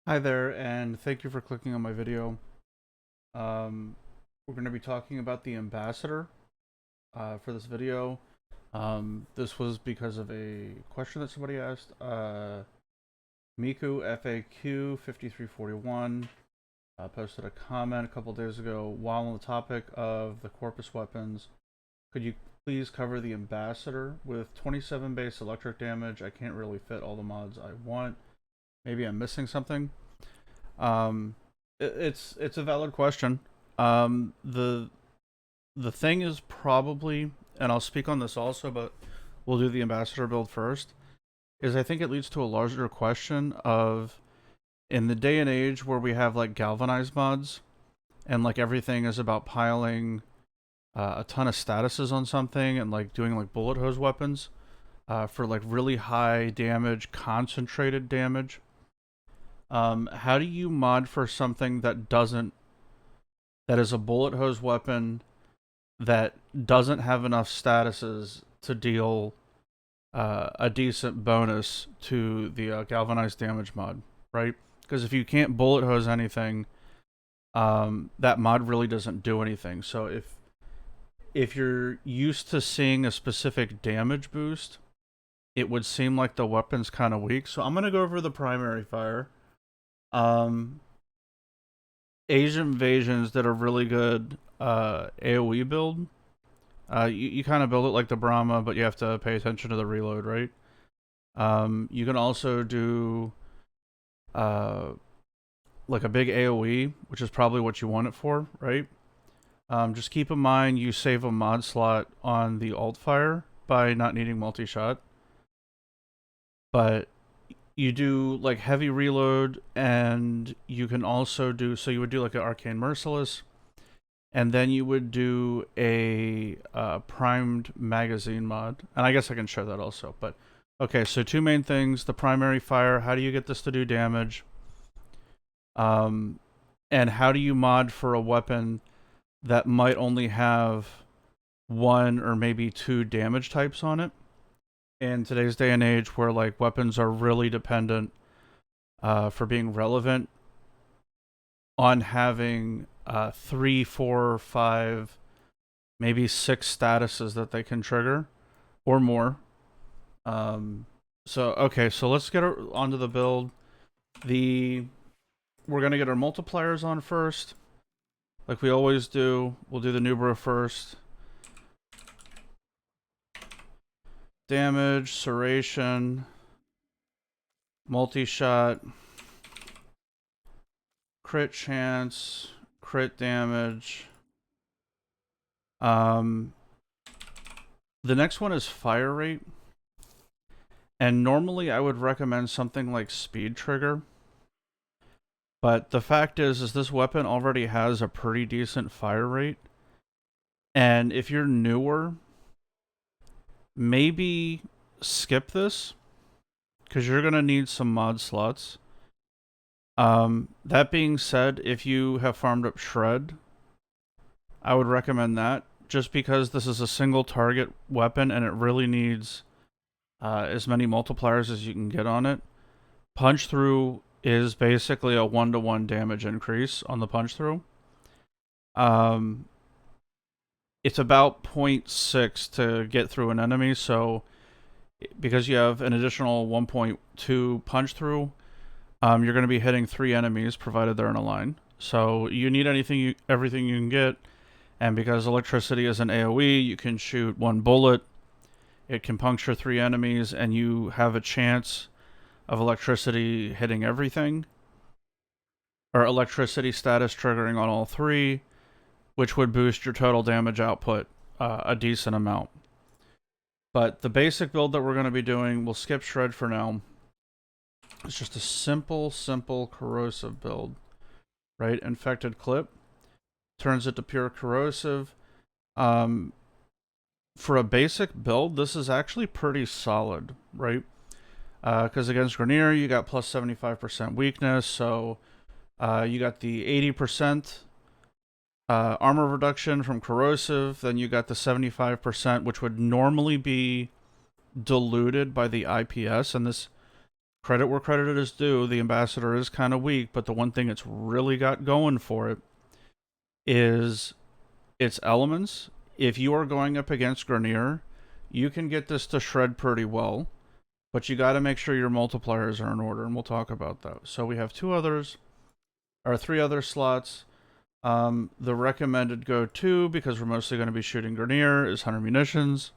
Hi there, and thank you for clicking on my video. We're going to be talking about the ambassador for this video. This was because of a question that somebody asked. Miku FAQ 5341 posted a comment a couple days ago while on the topic of the corpus weapons. Could you please cover the ambassador with 27 base electric damage? I can't really fit all the mods I want. Maybe I'm missing something. Um, it's a valid question. The thing is probably, and I'll speak on this also, but we'll do the ambassador build first. Is I think it leads to a larger question of, in the day and age where we have like galvanized mods and like everything is about piling a ton of statuses on something and like doing like bullet hose weapons for like really high damage, concentrated damage. How do you mod for something that is a bullet hose weapon that doesn't have enough statuses to deal a decent bonus to the galvanized damage mod, right? Because if you can't bullet hose anything, that mod really doesn't do anything. So if you're used to seeing a specific damage boost, it would seem like the weapon's kind of weak. So I'm gonna go over the primary fire. Um, Asian invasions that are really good AoE build. You kind of build it like the Brahma, but you have to pay attention to the reload, right? You can also do uh, like a big AoE, which is probably what you want it for, right? Just keep in mind you save a mod slot on the alt fire by not needing multi-shot. But you do like heavy reload, and you can also do, so you would do like an Arcane Merciless, and then you would do a primed magazine mod. And I guess I can share that also. But okay, so two main things: the primary fire. How do you get this to do damage? And how do you mod for a weapon that might only have one or maybe two damage types on it? In today's day and age, where like weapons are really dependent for being relevant on having three, four, five, maybe six statuses that they can trigger or more. So okay, so let's get onto the build. We're gonna get our multipliers on first, like we always do. We'll do the Nubra first. Damage, serration, multi-shot, crit chance, crit damage. The next one is fire rate. And normally I would recommend something like speed trigger. But the fact is this weapon already has a pretty decent fire rate. And if you're newer, maybe skip this, because you're going to need some mod slots. That being said, if you have farmed up Shred, I would recommend that, just because this is a single target weapon and it really needs as many multipliers as you can get on it. Punch through is basically a 1-to-1 damage increase on the punch through. It's about 0.6 to get through an enemy, so because you have an additional 1.2 punch through, you're going to be hitting 3 enemies provided they're in a line. So you need everything you can get, and because electricity is an AoE, you can shoot one bullet. It can puncture 3 enemies, and you have a chance of electricity hitting everything, or electricity status triggering on all 3, which would boost your total damage output a decent amount. But the basic build that we're going to be doing, we'll skip Shred for now. It's just a simple corrosive build, right? Infected clip turns it to pure corrosive. For a basic build, this is actually pretty solid, right? Because against Grenier, you got plus 75% weakness, so you got the 80% armor reduction from corrosive, then you got the 75%, which would normally be diluted by the IPS, and this credit where credit is due, the Ambassador is kind of weak, but the one thing it's really got going for it is its elements. If you are going up against Grenier, you can get this to shred pretty well, but you got to make sure your multipliers are in order, and we'll talk about that. So we have three other slots. The recommended go-to, because we're mostly going to be shooting Grenier, is 100 munitions.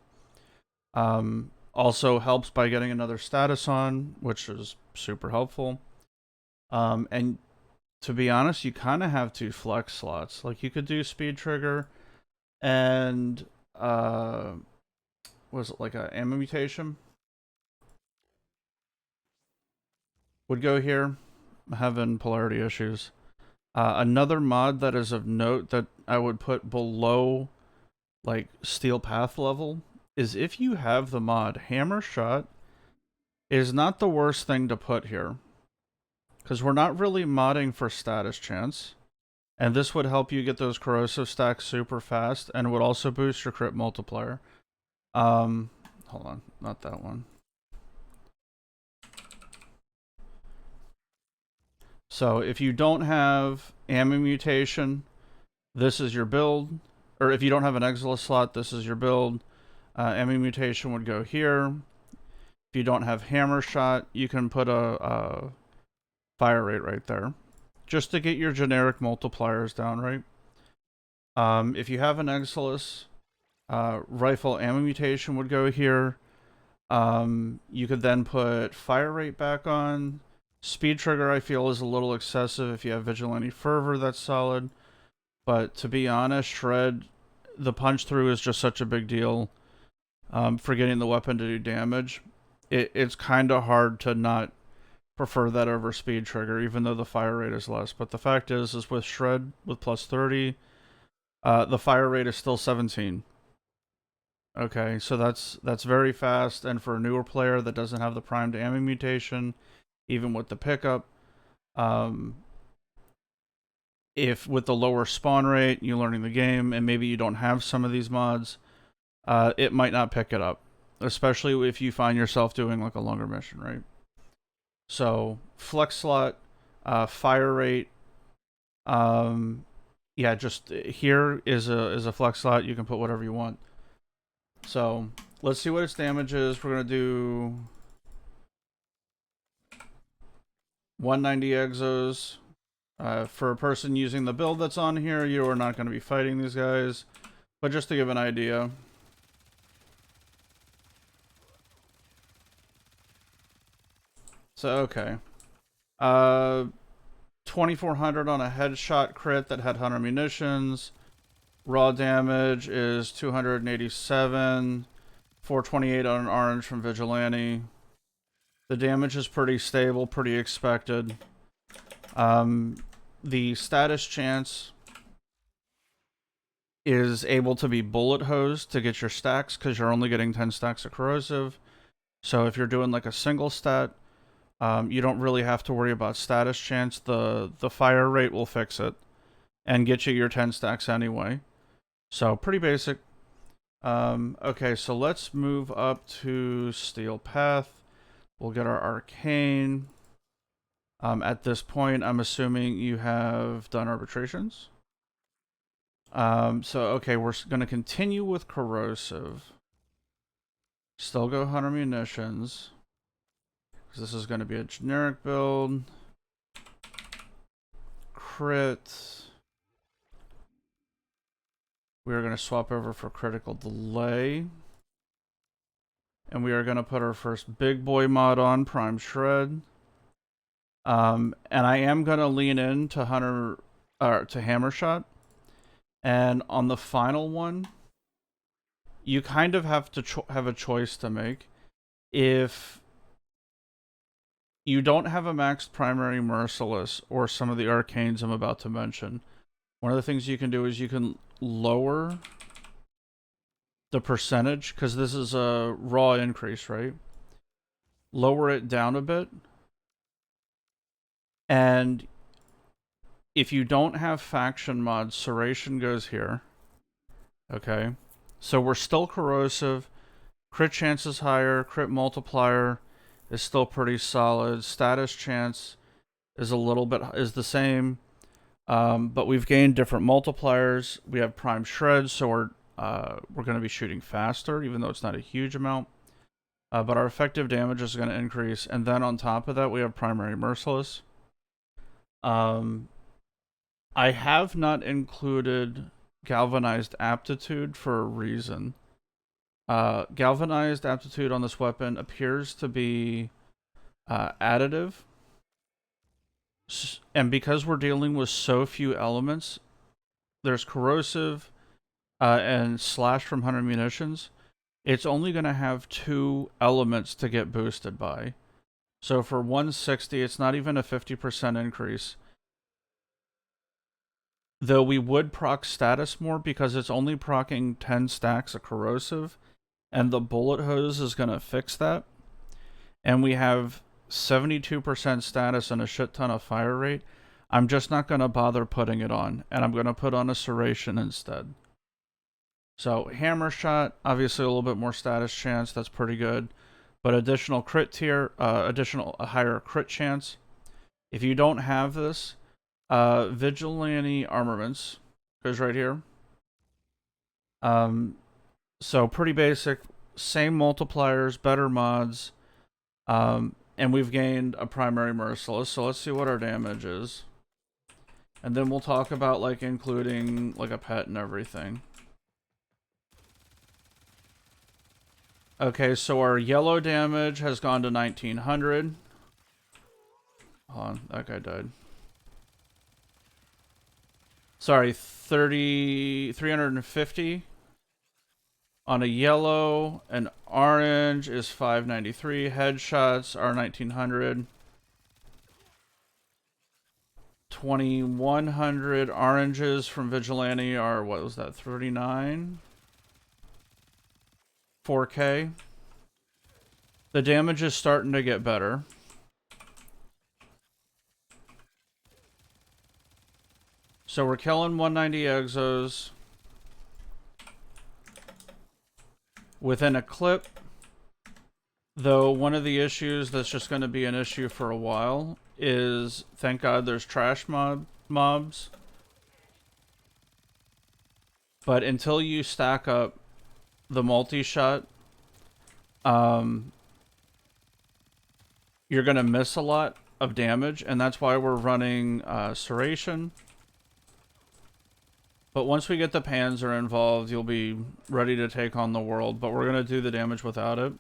Also helps by getting another status on, which is super helpful. And to be honest, you kind of have two flex slots. Like, you could do speed trigger and was it like a ammo mutation? Would go here. I'm having polarity issues. Another mod that is of note that I would put below like Steel Path level is if you have the mod Hammer Shot is not the worst thing to put here, because we're not really modding for status chance, and this would help you get those corrosive stacks super fast, and would also boost your crit multiplier. Hold on, not that one. So if you don't have ammo mutation, this is your build. Or if you don't have an Exilus slot, this is your build. Ammo mutation would go here. If you don't have hammer shot, you can put a fire rate right there, just to get your generic multipliers down, right? If you have an Exilus, rifle ammo mutation would go here. You could then put fire rate back on. Speed trigger, I feel, is a little excessive. If you have Vigilante Fervor, that's solid. But to be honest, Shred, the punch through is just such a big deal for getting the weapon to do damage. It's kind of hard to not prefer that over Speed trigger, even though the fire rate is less. But the fact is with Shred, with plus 30, the fire rate is still 17. Okay, so that's very fast, and for a newer player that doesn't have the primed ammo mutation, even with the pickup, if with the lower spawn rate, you're learning the game, and maybe you don't have some of these mods, it might not pick it up, especially if you find yourself doing like a longer mission, right? So flex slot, fire rate, yeah, just here is a flex slot. You can put whatever you want. So let's see what its damage is. We're gonna do 190 exos. For a person using the build that's on here, you are not going to be fighting these guys, but just to give an idea. So, okay. 2400 on a headshot crit that had 100 munitions. Raw damage is 287. 428 on an orange from Vigilante. The damage is pretty stable, pretty expected. The status chance is able to be bullet hosed to get your stacks, because you're only getting 10 stacks of corrosive. So if you're doing like a single stat, you don't really have to worry about status chance. The fire rate will fix it and get you your 10 stacks anyway. So pretty basic. Okay, so let's move up to Steel Path. We'll get our Arcane. At this point, I'm assuming you have done arbitrations. So, okay, we're going to continue with Corrosive. Still go 100 munitions. This is going to be a generic build. Crit. We are going to swap over for critical delay. And we are going to put our first big boy mod on, Prime Shred. And I am going to lean in to Hammer Shot. And on the final one, you kind of have to have a choice to make. If you don't have a maxed primary Merciless or some of the Arcanes I'm about to mention, one of the things you can do is you can lower the percentage, because this is a raw increase, right? Lower it down a bit. And if you don't have faction mods, Serration goes here. Okay. So we're still corrosive. Crit chance is higher. Crit multiplier is still pretty solid. Status chance is the same, but we've gained different multipliers. We have prime shreds, so we're going to be shooting faster, even though it's not a huge amount. But our effective damage is going to increase, and then on top of that, we have primary merciless. I have not included galvanized aptitude for a reason. Galvanized aptitude on this weapon appears to be additive, and because we're dealing with so few elements, there's corrosive and slash from 100 munitions. It's only going to have 2 elements to get boosted by. So for 160, it's not even a 50% increase. Though we would proc status more because it's only proccing 10 stacks of corrosive, and the bullet hose is going to fix that. And we have 72% status and a shit ton of fire rate. I'm just not going to bother putting it on, and I'm going to put on a serration instead. So hammer shot, obviously a little bit more status chance, that's pretty good. But additional crit tier, a higher crit chance. If you don't have this, vigilante armaments goes right here. So pretty basic, same multipliers, better mods, and we've gained a primary merciless. So let's see what our damage is, and then we'll talk about like including like a pet and everything. Okay, so our yellow damage has gone to 1900. Hold on, that guy died. Sorry, 350 on a yellow. An orange is 593. Headshots are 1900. 2100 oranges from Vigilante are, what was that, 39? 4K. The damage is starting to get better. So we're killing 190 exos within a clip. Though one of the issues that's just going to be an issue for a while is, thank God there's trash mobs. But until you stack up the multi-shot, you're going to miss a lot of damage, and that's why we're running Serration. But once we get the Panzer involved, you'll be ready to take on the world, but we're going to do the damage without it.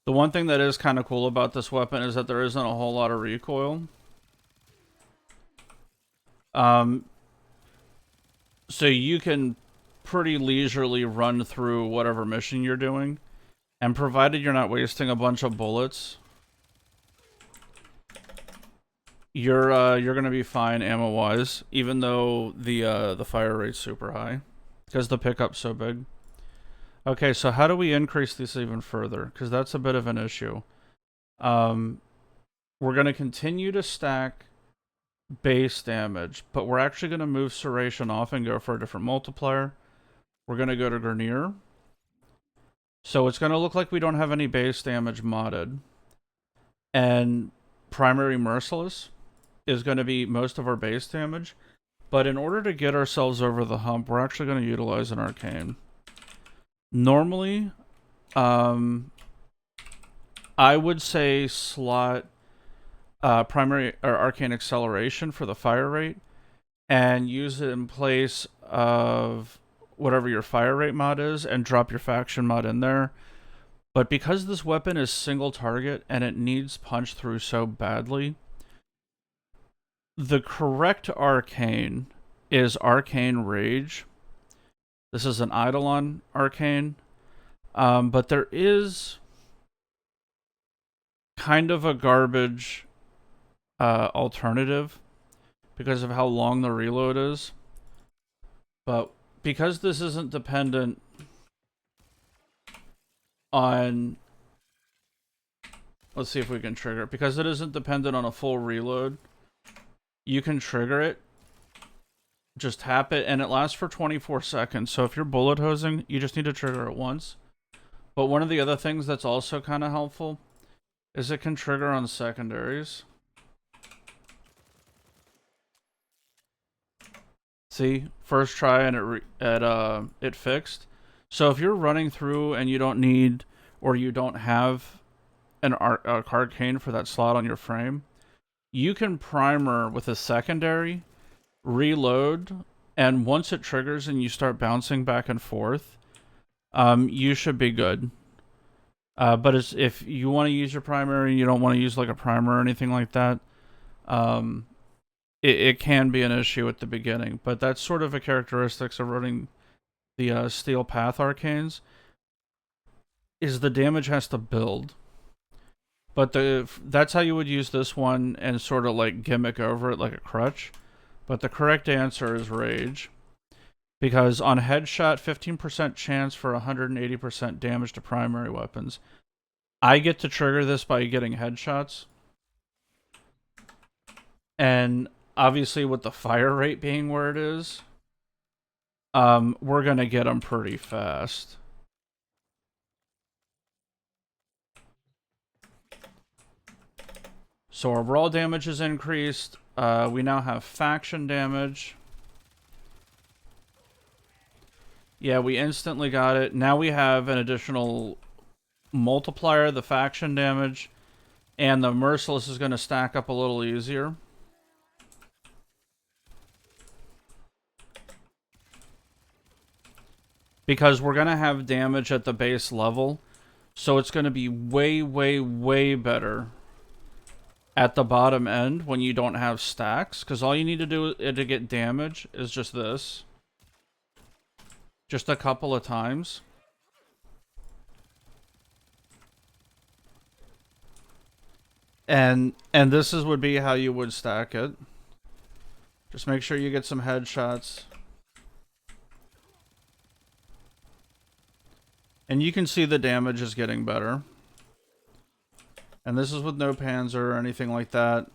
The one thing that is kind of cool about this weapon is that there isn't a whole lot of recoil. So you can pretty leisurely run through whatever mission you're doing, and provided you're not wasting a bunch of bullets, you're gonna be fine ammo-wise, even though the fire rate's super high because the pickup's so big. Okay, so how do we increase this even further? Because that's a bit of an issue. We're going to continue to stack base damage, but we're actually going to move Serration off and go for a different multiplier. We're going to go to Grenier. So it's going to look like we don't have any base damage modded. And primary merciless is going to be most of our base damage. But in order to get ourselves over the hump, we're actually going to utilize an arcane. Normally, I would say slot primary or arcane acceleration for the fire rate and use it in place of whatever your fire rate mod is and drop your faction mod in there. But because this weapon is single target and it needs punch through so badly, the correct arcane is Arcane Rage. This is an Eidolon arcane, but there is kind of a garbage alternative because of how long the reload is. But because this isn't dependent on... Let's see if we can trigger it. Because it isn't dependent on a full reload, you can trigger it, just tap it, and it lasts for 24 seconds. So if you're bullet hosing, you just need to trigger it once. But one of the other things that's also kind of helpful is it can trigger on secondaries. See, first try and it fixed. So if you're running through and you don't need or you don't have a Arcane for that slot on your frame, you can primer with a secondary, reload, and once it triggers and you start bouncing back and forth, you should be good. But if you want to use your primary, you don't want to use like a primer or anything like that, it can be an issue at the beginning. But that's sort of a characteristics of running the Steel Path Arcanes, is the damage has to build. But that's how you would use this one and sort of like gimmick over it like a crutch. But the correct answer is Rage. Because on headshot, 15% chance for 180% damage to primary weapons. I get to trigger this by getting headshots. And obviously with the fire rate being where it is, we're going to get them pretty fast. So our raw damage is increased. We now have faction damage. Yeah, we instantly got it. Now we have an additional multiplier, the faction damage, and the Merciless is going to stack up a little easier. Because we're going to have damage at the base level, so it's going to be way, way, way better at the bottom end when you don't have stacks, because all you need to do to get damage is just this. Just a couple of times. And this would be how you would stack it. Just make sure you get some headshots. And you can see the damage is getting better. And this is with no Panzer or anything like that.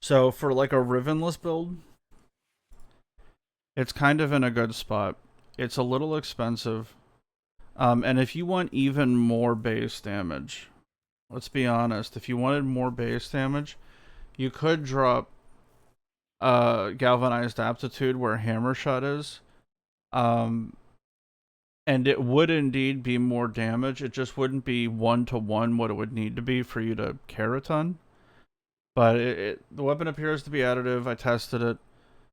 So for like a Rivenless build, it's kind of in a good spot. It's a little expensive. And if you want even more base damage, let's be honest, if you wanted more base damage, you could drop Galvanized Aptitude where Hammer Shot is. And it would indeed be more damage. It just wouldn't be 1-to-1 what it would need to be for you to care a ton. But the weapon appears to be additive. I tested it.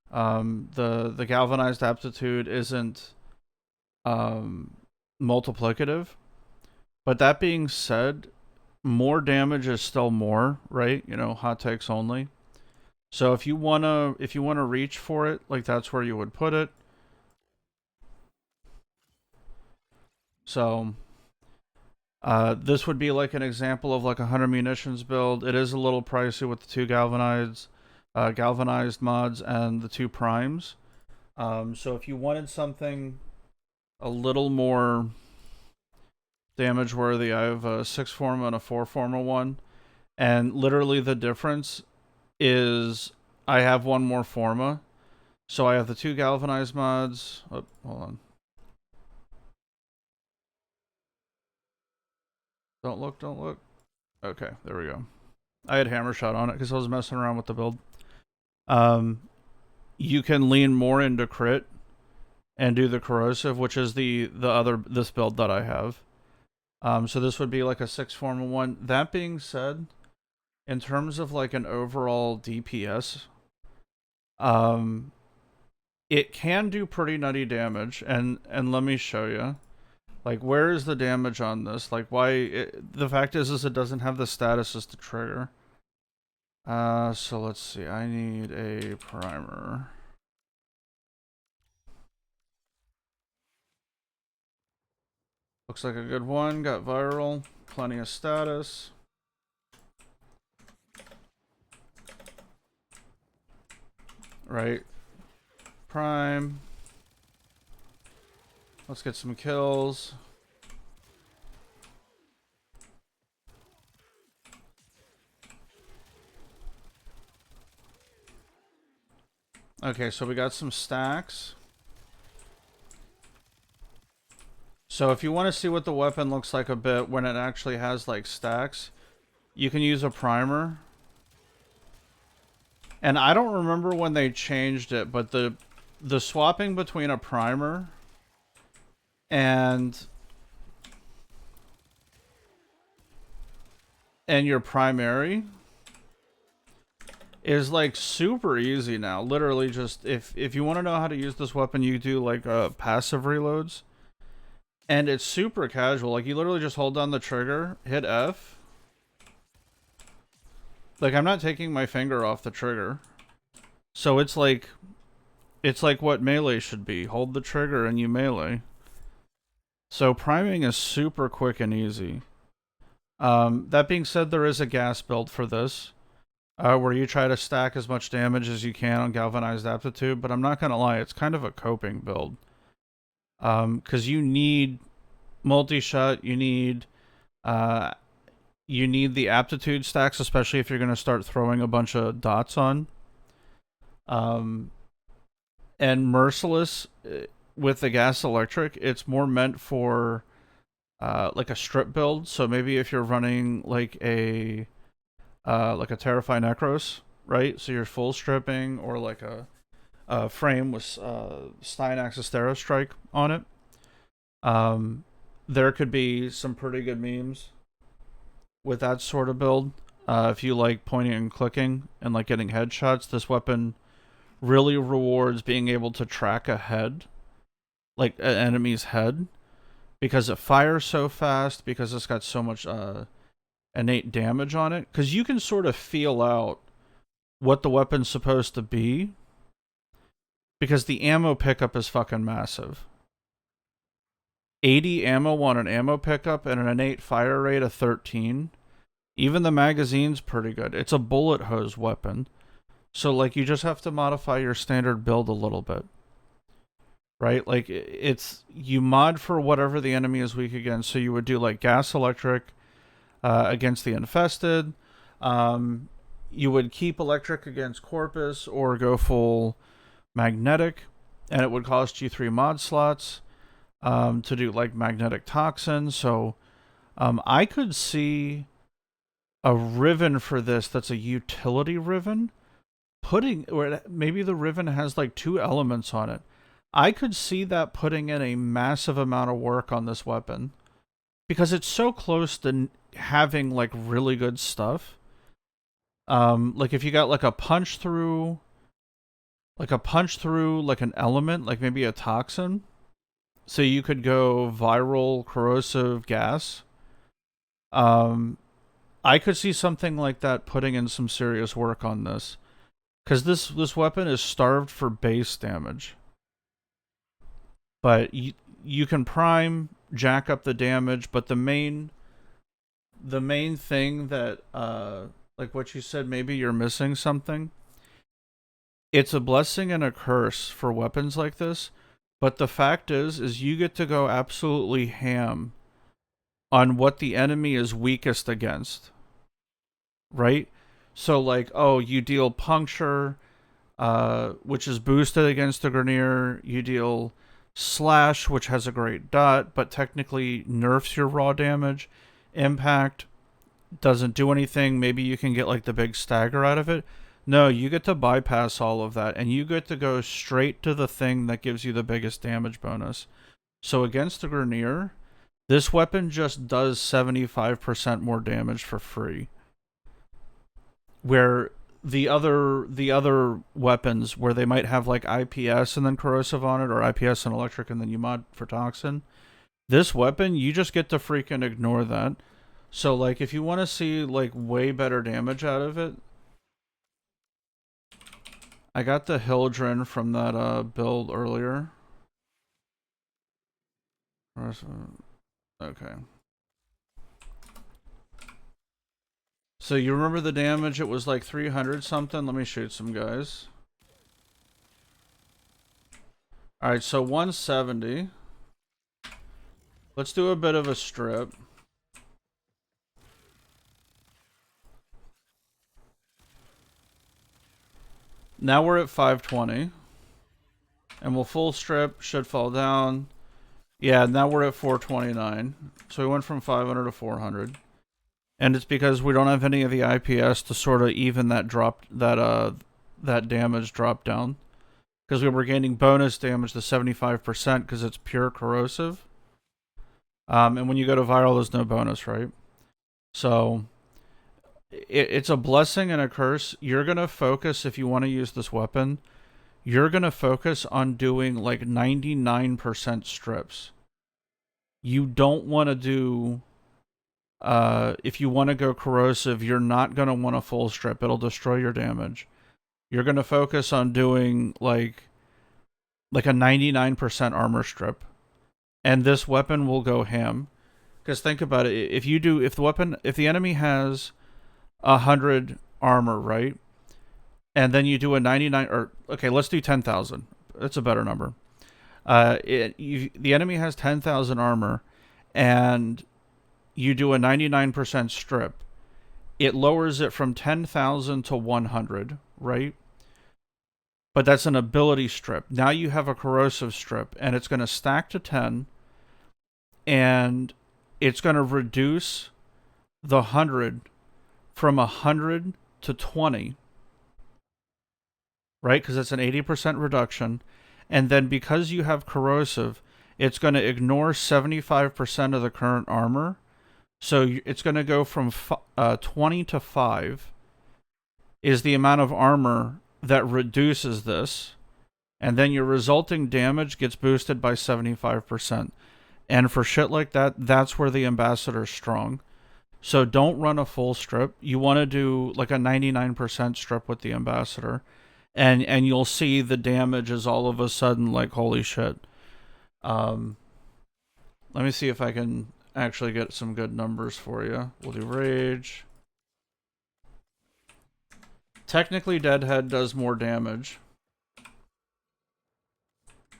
The Galvanized Aptitude isn't multiplicative. But that being said, more damage is still more, right? You know, hot takes only. So if you wanna reach for it, like that's where you would put it. So this would be like an example of like a 100 munitions build. It is a little pricey with the 2 galvanized mods and the 2 primes. So if you wanted something a little more damage worthy, I have a 6 forma and a 4 forma one. And literally the difference is I have one more forma. So I have the 2 galvanized mods. Oh, hold on. Don't look. Okay, there we go. I had Hammer Shot on it because I was messing around with the build. You can lean more into crit and do the corrosive, which is this build that I have. So this would be like a 6 forma one. That being said, in terms of like an overall DPS, it can do pretty nutty damage, and let me show you. Like, where is the damage on this? Like, why? The fact is it doesn't have the statuses to trigger. So let's see. I need a primer. Looks like a good one. Got viral. Plenty of status. Right. Prime. Let's get some kills. Okay, so we got some stacks. So if you want to see what the weapon looks like a bit when it actually has like stacks, you can use a primer. And I don't remember when they changed it, but the swapping between a primer and your primary is like super easy now. Literally just if you want to know how to use this weapon, you do like passive reloads. And it's super casual. Like you literally just hold down the trigger, hit F. Like I'm not taking my finger off the trigger. So it's like what melee should be. Hold the trigger and you melee. So priming is super quick and easy. That being said, there is a gas build for this. Where you try to stack as much damage as you can on Galvanized Aptitude, but I'm not going to lie, it's kind of a coping build. Because you need multi-shot, you need the Aptitude stacks, especially if you're going to start throwing a bunch of dots on. And Merciless, with the Gas Electric, it's more meant for like a strip build, so maybe if you're running like a Terrify Necros, right? So you're full stripping, or like a frame with Stein Axis Thera Strike on it. There could be some pretty good memes with that sort of build. If you like pointing and clicking and like getting headshots, this weapon really rewards being able to track a head, like an enemy's head, because it fires so fast, because it's got so much innate damage on it, because you can sort of feel out what the weapon's supposed to be, because the ammo pickup is fucking massive. 80 ammo on an ammo pickup and an innate fire rate of 13. Even the magazine's pretty good. It's a bullet hose weapon. So, like, you just have to modify your standard build a little bit. Right? Like, you mod for whatever the enemy is weak against. So you would do, like, Gas Electric against the Infested. You would keep Electric against Corpus or go full Magnetic. And it would cost you 3 mod slots to do, like, Magnetic Toxin. So I could see a Riven for this that's a utility Riven. Or maybe the Riven has, like, 2 elements on it. I could see that putting in a massive amount of work on this weapon, because it's so close to having, like, really good stuff. Like, if you got, like, a punch through, like an element, like maybe a toxin, so you could go viral, corrosive gas. I could see something like that putting in some serious work on this, because this weapon is starved for base damage. But you can prime, jack up the damage, but the main thing that like what you said, maybe you're missing something. It's a blessing and a curse for weapons like this, but the fact is you get to go absolutely ham on what the enemy is weakest against. Right? So, like, oh, you deal puncture, which is boosted against the Grenier. You deal slash, which has a great dot, but technically nerfs your raw damage. Impact doesn't do anything. Maybe you can get, like, the big stagger out of it. No, you get to bypass all of that, and you get to go straight to the thing that gives you the biggest damage bonus. So against the Grenier, this weapon just does 75% more damage for free. Where the other weapons, where they might have, like, IPS and then corrosive on it, or IPS and electric and then you mod for toxin, this weapon, you just get to freaking ignore that. So, like, if you want to see, like, way better damage out of it, I got the Hildren from that build earlier. Okay. So you remember the damage? It was like 300 something. Let me shoot some guys. Alright, so 170. Let's do a bit of a strip. Now we're at 520. And we'll full strip, should fall down. Yeah, now we're at 429. So we went from 500 to 400. And it's because we don't have any of the IPS to sort of even that that damage drop down. Because we were gaining bonus damage to 75% because it's pure corrosive. And when you go to viral, there's no bonus, right? So it's a blessing and a curse. You're going to focus, if you want to use this weapon, you're going to focus on doing like 99% strips. You don't want to do, if you want to go corrosive, you're not going to want a full strip. It'll destroy your damage. You're going to focus on doing like a 99% armor strip. And this weapon will go ham. Because think about it. If the enemy has 100 armor, right? And then you do a 99, or okay, let's do 10,000. That's a better number. The enemy has 10,000 armor, and you do a 99% strip. It lowers it from 10,000 to 100, right? But that's an ability strip. Now you have a corrosive strip, and it's going to stack to 10, and it's going to reduce the 100 from 100 to 20. Right? Because it's an 80% reduction. And then because you have corrosive, it's going to ignore 75% of the current armor. So it's going to go from 20 to 5 is the amount of armor that reduces this. And then your resulting damage gets boosted by 75%. And for shit like that, that's where the ambassador's strong. So don't run a full strip. You want to do like a 99% strip with the ambassador. And you'll see the damage is all of a sudden like, holy shit. Let me see if I can actually get some good numbers for you. We'll do rage. Technically, Deadhead does more damage.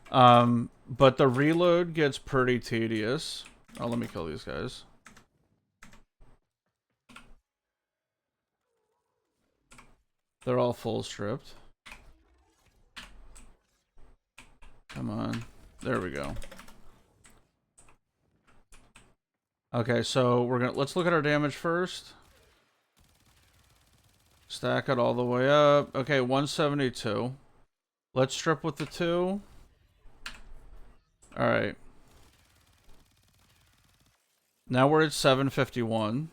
But the reload gets pretty tedious. Oh, let me kill these guys. They're all full stripped. Come on. There we go. Okay, so let's look at our damage first. Stack it all the way up. Okay, 172. Let's strip with the 2. Alright. Now we're at 751.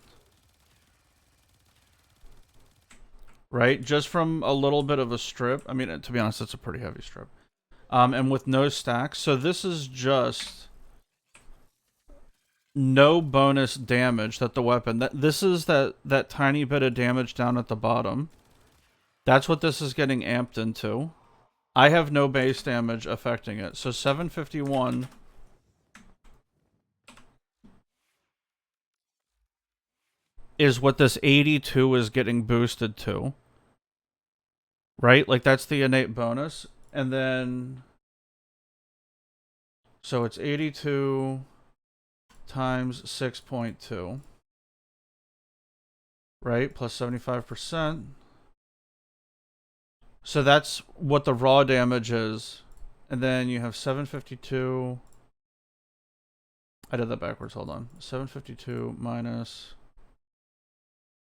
Right? Just from a little bit of a strip. I mean, to be honest, it's a pretty heavy strip. And with no stacks. So this is just no bonus damage that the weapon... This is that tiny bit of damage down at the bottom. That's what this is getting amped into. I have no base damage affecting it. So 751... is what this 82 is getting boosted to. Right? Like, that's the innate bonus. And then... so it's 82 times 6.2. Right? Plus 75%. So that's what the raw damage is. And then you have 752... I did that backwards, hold on. 752 minus...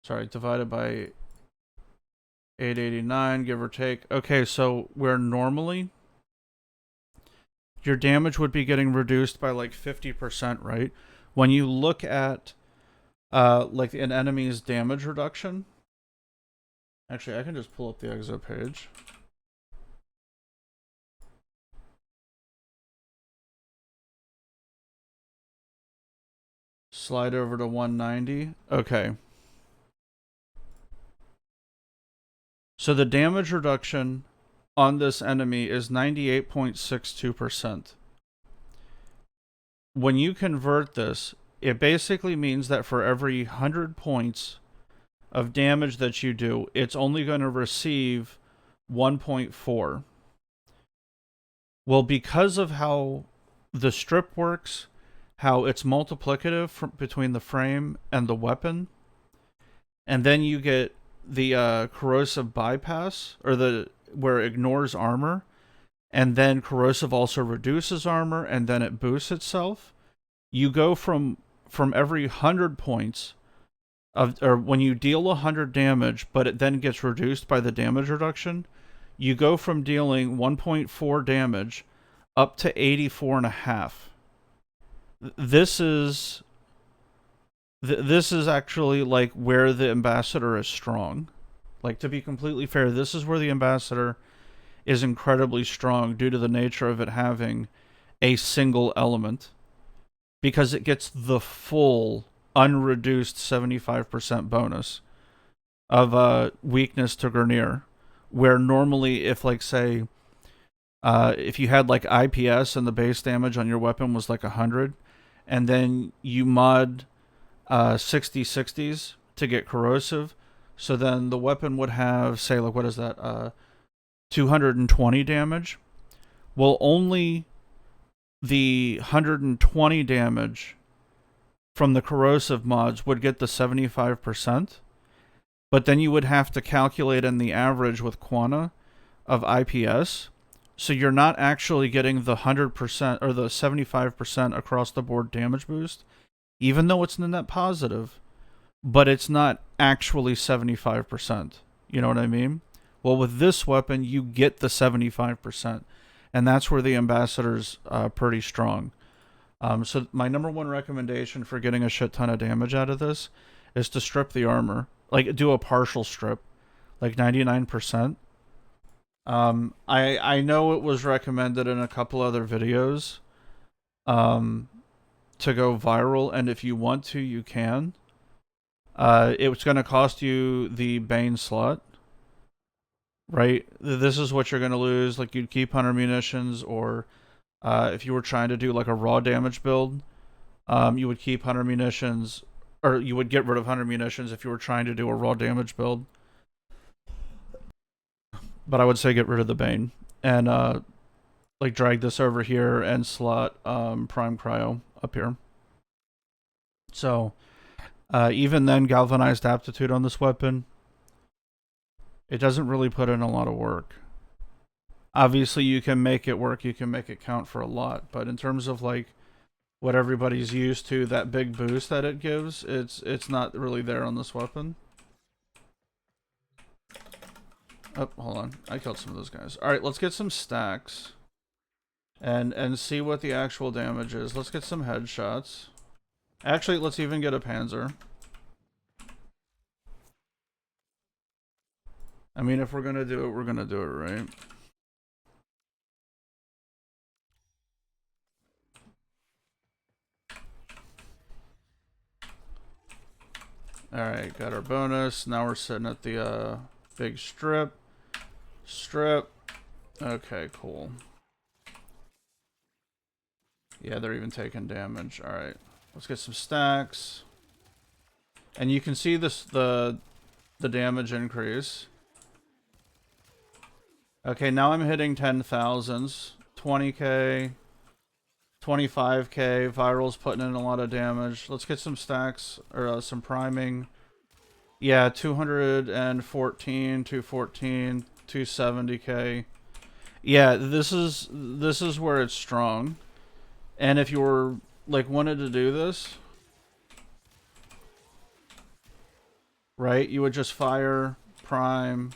sorry, divided by 889, give or take. Okay, so where normally your damage would be getting reduced by like 50%, right? When you look at like an enemy's damage reduction. Actually, I can just pull up the exo page. Slide over to 190. Okay. So the damage reduction on this enemy is 98.62%. When you convert this, it basically means that for every 100 points of damage that you do, it's only going to receive 1.4. Well, because of how the strip works, how it's multiplicative between the frame and the weapon, and then you get the corrosive bypass, or where it ignores armor, and then corrosive also reduces armor, and then it boosts itself. You go from every 100 points of, or when you deal 100 damage, but it then gets reduced by the damage reduction, you go from dealing 1.4 damage up to 84 and a half. This is actually like where the ambassador is strong. Like, to be completely fair, this is where the ambassador is incredibly strong due to the nature of it having a single element, because it gets the full unreduced 75% bonus of weakness to Grineer, where normally if, like, say, if you had like IPS and the base damage on your weapon was like 100, and then you mod 60/60s to get corrosive, so then the weapon would have, say, like, what is that, 220 damage. Well, only the 120 damage from the corrosive mods would get the 75%, but then you would have to calculate in the average with Quana of IPS, so you're not actually getting the 100% or the 75% across the board damage boost, even though it's a net positive, but it's not actually 75%. You know what I mean? Well, with this weapon, you get the 75%, and that's where the ambassador's pretty strong. So my number one recommendation for getting a shit ton of damage out of this is to strip the armor. Like, do a partial strip, like 99%. I know it was recommended in a couple other videos to go viral, and if you want to, you can. It's going to cost you the Bane slot, right? This is what you're going to lose. Like, you'd keep 100 munitions, or if you were trying to do like a raw damage build, you would keep 100 munitions, or you would get rid of 100 munitions if you were trying to do a raw damage build. But I would say get rid of the Bane and like drag this over here and slot Prime Cryo up here. So even then, galvanized aptitude on this weapon, it doesn't really put in a lot of work. Obviously, you can make it work, you can make it count for a lot, but in terms of like what everybody's used to, that big boost that it gives, it's not really there on this weapon. Oh, hold on. I killed some of those guys. Alright, let's get some stacks. And see what the actual damage is. Let's get some headshots. Actually, let's even get a Panzer. I mean, if we're gonna do it, we're gonna do it, right? Alright, got our bonus. Now we're sitting at the big strip. Okay, cool. Yeah, they're even taking damage. Alright, let's get some stacks. And you can see this, the damage increase. Okay, now I'm hitting 10,000s. 20k, 25k. Viral's putting in a lot of damage. Let's get some stacks, or some priming. Yeah, 214, 214, 270k. Yeah, this is where it's strong. And if you were like wanted to do this, right, you would just fire, prime,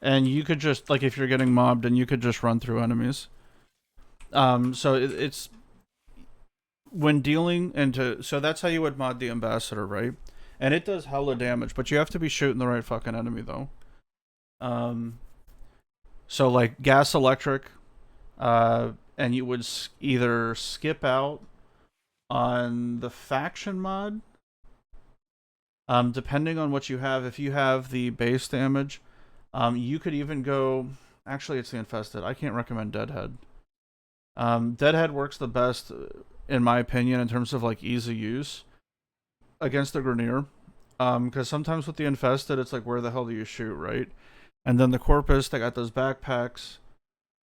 and you could just, like, if you're getting mobbed, and you could just run through enemies. So it's when dealing into, so that's how you would mod the ambassador, right? And it does hella damage, but you have to be shooting the right fucking enemy though. So like gas electric, and you would either skip out on the faction mod, depending on what you have. If you have the base damage, you could even go, actually it's the infested. I can't recommend Deadhead. Deadhead works the best, in my opinion, in terms of like easy use against the Grineer. Because sometimes with the infested, it's like, where the hell do you shoot, right? And then the Corpus, they got those backpacks.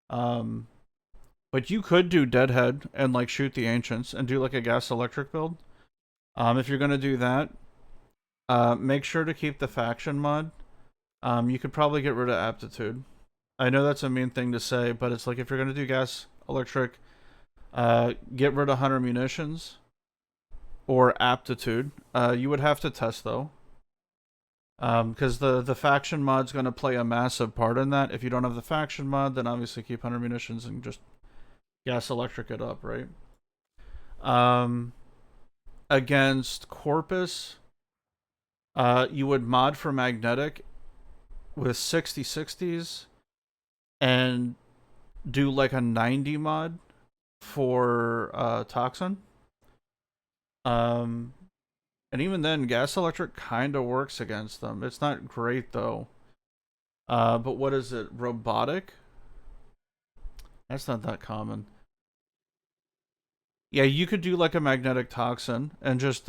But you could do Deadhead and like shoot the Ancients and do like a gas electric build. If you're gonna do that, make sure to keep the faction mod. You could probably get rid of aptitude. I know that's a mean thing to say, but it's like if you're gonna do gas electric, get rid of hunter munitions or aptitude. You would have to test though, because the faction mod's gonna play a massive part in that. If you don't have the faction mod, then obviously keep hunter munitions and just gas electric it up, right? Um, Against Corpus, you would mod for magnetic with 60/60s and do like a 90 mod for Toxin. Um, and even then, gas electric kind of works against them. It's not great though. But what is it? Robotic? That's not that common. Yeah, you could do like a magnetic toxin and just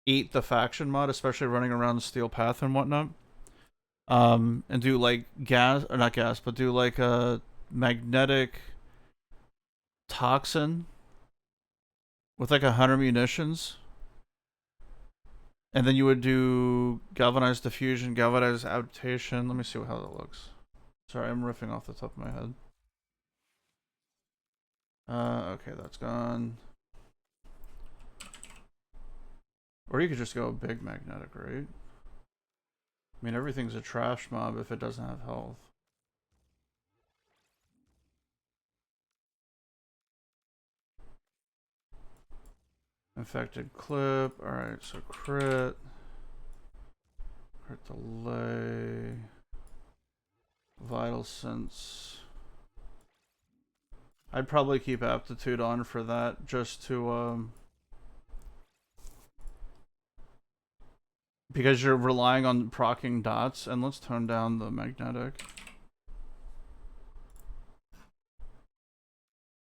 eat the faction mod, especially running around Steel Path and whatnot. And do like gas, or not gas, but do like a magnetic toxin with like 100 munitions. And then you would do galvanized diffusion, galvanized adaptation. Let me see how that looks. Sorry, I'm riffing off the top of my head. Okay, that's gone. Or you could just go big magnetic, right? I mean, everything's a trash mob if it doesn't have health. Infected clip. Alright, so crit. Crit delay. Vital sense. I'd probably keep aptitude on for that just to because you're relying on proccing dots, and let's tone down the magnetic.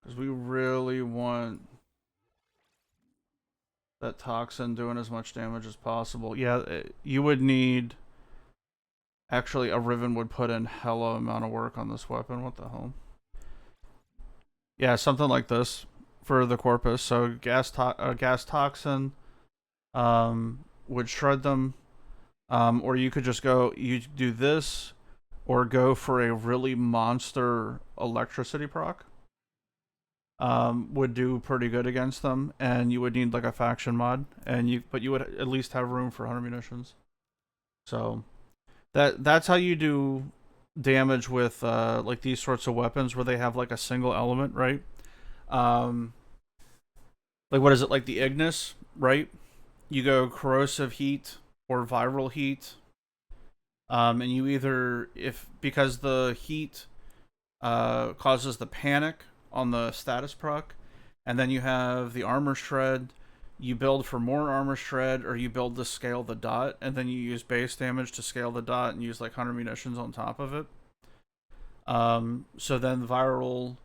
Because we really want that toxin doing as much damage as possible. Yeah, you would need... Actually, a Riven would put in hella amount of work on this weapon. What the hell? Yeah, something like this for the Corpus. So gas toxin would shred them. Or you could just go, you do this, or go for a really monster electricity proc. Would do pretty good against them, and you would need like a faction mod, but you would at least have room for 100 munitions. So that's how you do damage with like these sorts of weapons where they have like a single element, right? Like what is it, like the Ignis, right? You go corrosive heat or viral heat, and you either, if because the heat causes the panic on the status proc, and then you have the armor shred. You build for more armor shred, or you build to scale the dot, and then you use base damage to scale the dot and use like 100 munitions on top of it. So then viral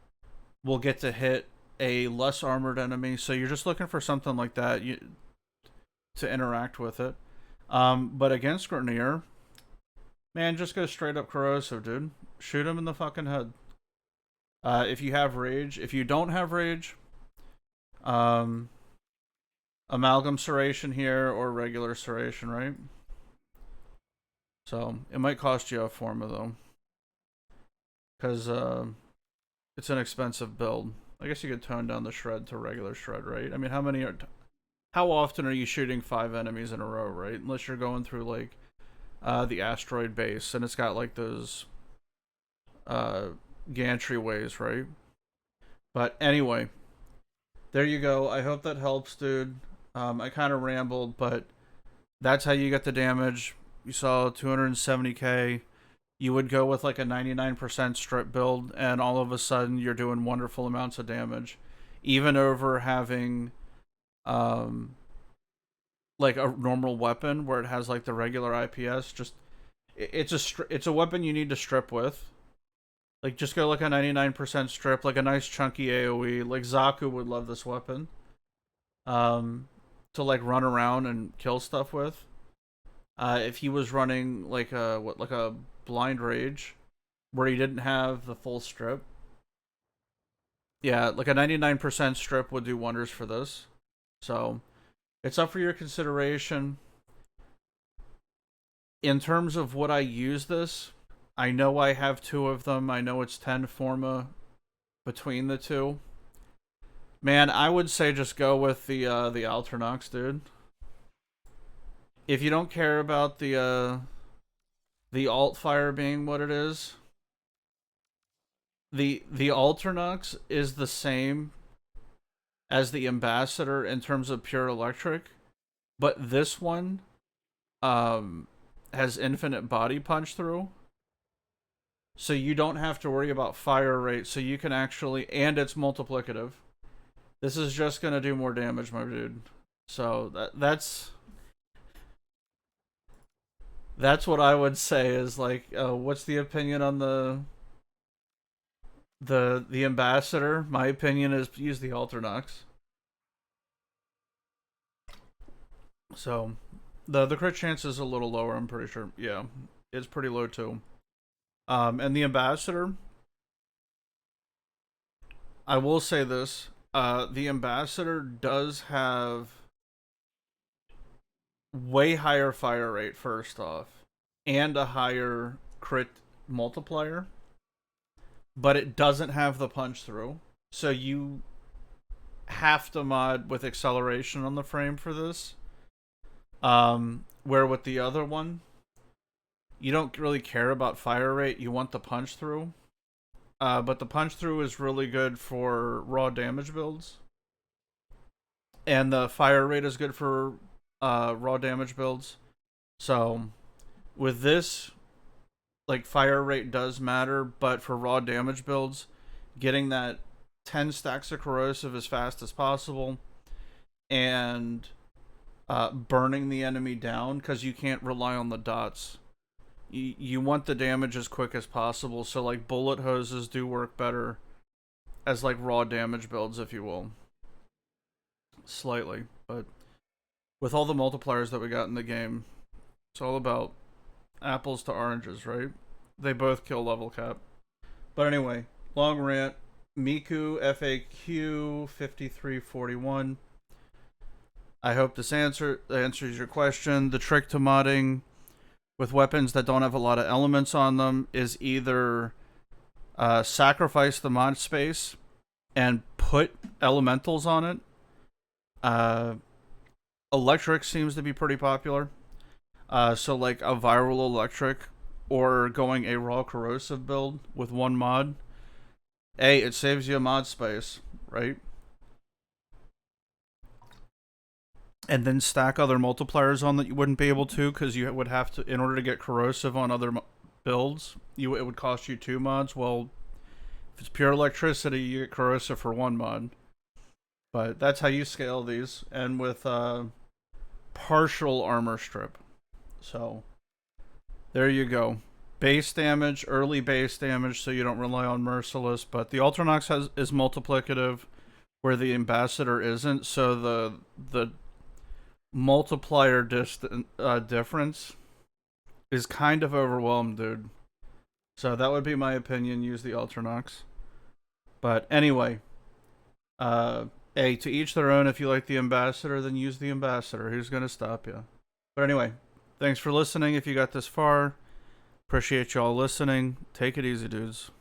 will get to hit a less armored enemy. So you're just looking for something like that to interact with it. But against Grenier, man, just go straight up corrosive, dude. Shoot him in the fucking head. If you have rage, if you don't have rage, amalgam serration here or regular serration, right? So it might cost you a forma though, because it's an expensive build. I guess you could tone down the shred to regular shred, right? I mean, how often are you shooting 5 enemies in a row, right? Unless you're going through like the asteroid base and it's got like those gantry ways, right? But anyway, there you go. I hope that helps, dude. I kind of rambled, but that's how you get the damage. You saw 270k. You would go with like a 99% strip build, and all of a sudden you're doing wonderful amounts of damage, even over having like a normal weapon where it has like the regular IPS. Just it's a weapon you need to strip with. Like, just go like a 99% strip, like a nice chunky AoE. Like, Zaku would love this weapon. To like run around and kill stuff with. If he was running like a blind rage, where he didn't have the full strip. Yeah, like a 99% strip would do wonders for this. So, it's up for your consideration. in terms of what I use this, I know I have two of them. I know it's 10 forma between the two. Man, I would say just go with the Alternox, dude. If you don't care about the alt fire being what it is, the Alternox is the same as the Ambassador in terms of pure electric, but this one has infinite body punch through. So you don't have to worry about fire rate, so you can actually, and it's multiplicative. This is just gonna do more damage, my dude. So that's what I would say is like, what's the opinion on the Ambassador? My opinion is use the Alternox. So the crit chance is a little lower, I'm pretty sure. Yeah, it's pretty low too. And the Ambassador, I will say this: the Ambassador does have way higher fire rate first off, and a higher crit multiplier, but it doesn't have the punch through. So you have to mod with acceleration on the frame for this. Where with the other one, you don't really care about fire rate. You want the punch through. But the punch through is really good for raw damage builds. And the fire rate is good for raw damage builds. So with this, like, fire rate does matter, but for raw damage builds, getting that 10 stacks of corrosive as fast as possible and burning the enemy down, because you can't rely on the dots. You want the damage as quick as possible, so like bullet hoses do work better as like raw damage builds, if you will. Slightly, but with all the multipliers that we got in the game, it's all about apples to oranges, right? They both kill level cap. But anyway, long rant. Miku FAQ 5341. I hope this answers your question. The trick to modding with weapons that don't have a lot of elements on them is either sacrifice the mod space and put elementals on it. Electric seems to be pretty popular. So like a viral electric or going a raw corrosive build with one mod. It saves you a mod space, right? And then stack other multipliers on that you wouldn't be able to, because you would have to, in order to get corrosive on other builds, it would cost you 2 mods. Well, if it's pure electricity, you get corrosive for 1 mod. But that's how you scale these, and with partial armor strip. So there you go. Base damage, early base damage, so you don't rely on Merciless. But the Alternox is multiplicative, where the Ambassador isn't. So the multiplier difference is kind of overwhelmed, dude. So that would be my opinion. Use the Alternox. But anyway, to each their own. If you like the Ambassador, then use the Ambassador. Who's gonna stop you? But anyway, thanks for listening. If you got this far, appreciate y'all listening. Take it easy, dudes.